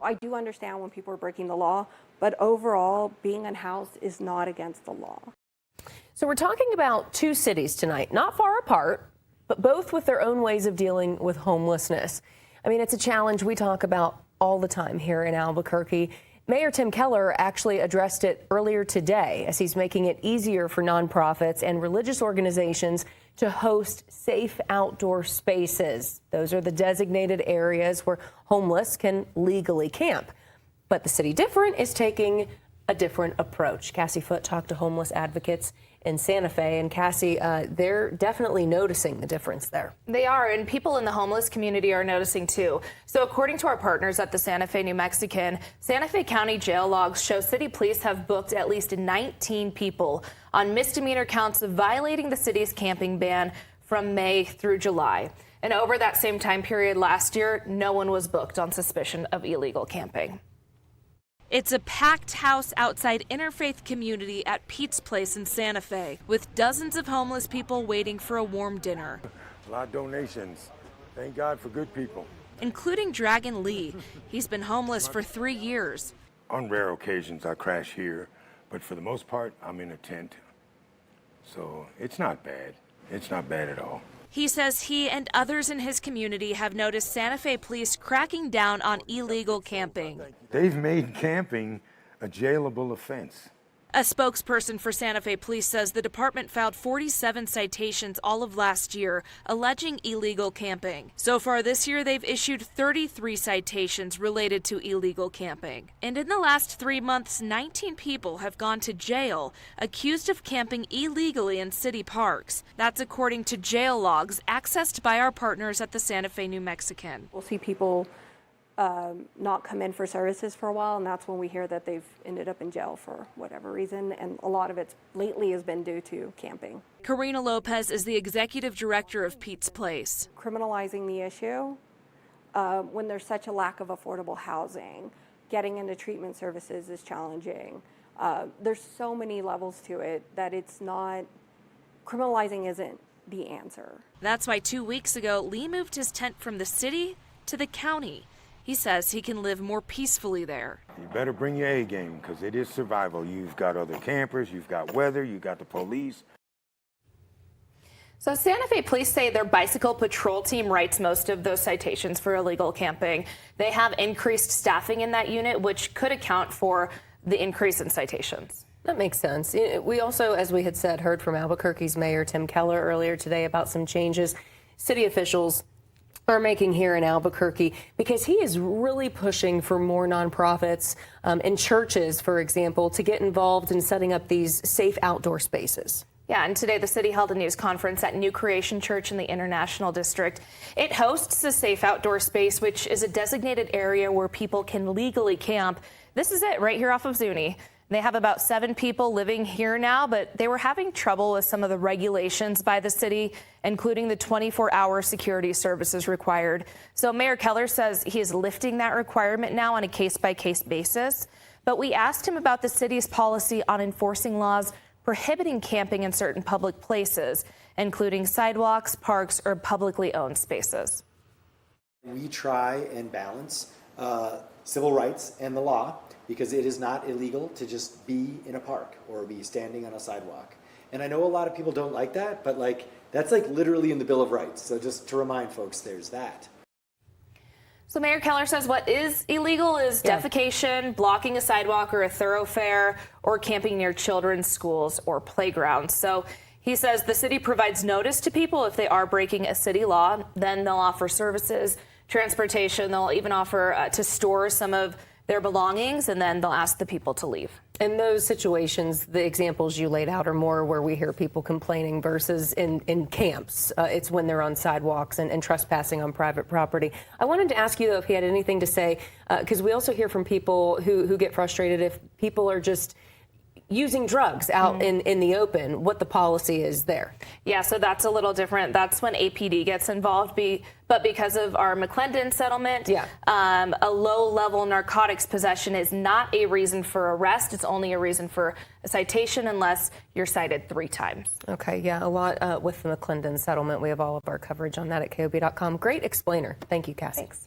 I do understand when people are breaking the law, but overall, being unhoused is not against the law. So we're talking about two cities tonight, not far apart, but both with their own ways of dealing with homelessness. I mean, it's a challenge we talk about all the time here in Albuquerque. Mayor Tim Keller actually addressed it earlier today as he's making it easier for nonprofits and religious organizations to host safe outdoor spaces. Those are the designated areas where homeless can legally camp. But the City Different is taking a different approach. Cassie Foote talked to homeless advocates in Santa Fe, and Cassie, they're definitely noticing the difference there. They are, and people in the homeless community are noticing too. So according to our partners at the Santa Fe New Mexican, Santa Fe County jail logs show city police have booked at least 19 people on misdemeanor counts of violating the city's camping ban from May through July. And over that same time period last year, no one was booked on suspicion of illegal camping. It's a packed house outside Interfaith Community at Pete's Place in Santa Fe, with dozens of homeless people waiting for a warm dinner. A lot of donations. Thank God for good people. Including Dragon Lee. He's been homeless for 3 years. On rare occasions, I crash here, but for the most part, I'm in a tent. So it's not bad. It's not bad at all. He says he and others in his community have noticed Santa Fe police cracking down on illegal camping. They've made camping a jailable offense. A spokesperson for Santa Fe police says the department filed 47 citations all of last year alleging illegal camping. So far this year, they've issued 33 citations related to illegal camping. And in the last 3 months, 19 people have gone to jail accused of camping illegally in city parks. That's according to jail logs accessed by our partners at the Santa Fe New Mexican. We'll see people not come in for services for a while, and that's when we hear that they've ended up in jail for whatever reason, and a lot of it lately has been due to camping. Karina Lopez is the executive director of Pete's Place. Criminalizing the issue when there's such a lack of affordable housing, getting into treatment services is challenging. There's so many levels to it that it's not, criminalizing isn't the answer. That's why 2 weeks ago, Lee moved his tent from the city to the county. He says he can live more peacefully there. You better bring your A game, because it is survival. You've got other campers, you've got weather, you've got the police. So Santa Fe police say their bicycle patrol team writes most of those citations for illegal camping. They have increased staffing in that unit, which could account for the increase in citations. That makes sense. We also, as we had said, heard from Albuquerque's Mayor Tim Keller earlier today about some changes city officials are making here in Albuquerque, because he is really pushing for more nonprofits and churches, for example, to get involved in setting up these safe outdoor spaces. Yeah, and today the city held a news conference at New Creation Church in the International District. It hosts a safe outdoor space, which is a designated area where people can legally camp. This is it right here off of Zuni. They have about 7 people living here now, but they were having trouble with some of the regulations by the city, including the 24-hour security services required. So Mayor Keller says he is lifting that requirement now on a case-by-case basis. But we asked him about the city's policy on enforcing laws prohibiting camping in certain public places, including sidewalks, parks, or publicly owned spaces. We try and balance civil rights and the law, because it is not illegal to just be in a park or be standing on a sidewalk. And I know a lot of people don't like that, but that's literally in the Bill of Rights. So just to remind folks, there's that. So Mayor Keller says what is illegal is defecation, blocking a sidewalk or a thoroughfare, or camping near children's schools or playgrounds. So he says the city provides notice to people if they are breaking a city law. Then they'll offer services, transportation. They'll even offer to store some of their belongings, and then they'll ask the people to leave. In those situations, the examples you laid out are more where we hear people complaining versus in camps. It's when they're on sidewalks and trespassing on private property. I wanted to ask you, though, if he had anything to say, because we also hear from people who get frustrated if people are just using drugs out in the open, what the policy is there. Yeah, so that's a little different. That's when APD gets involved. But because of our McClendon settlement, a low-level narcotics possession is not a reason for arrest. It's only a reason for a citation unless you're cited 3 times. Okay, yeah, a lot with the McClendon settlement. We have all of our coverage on that at KOB.com. Great explainer. Thank you, Cassie. Thanks.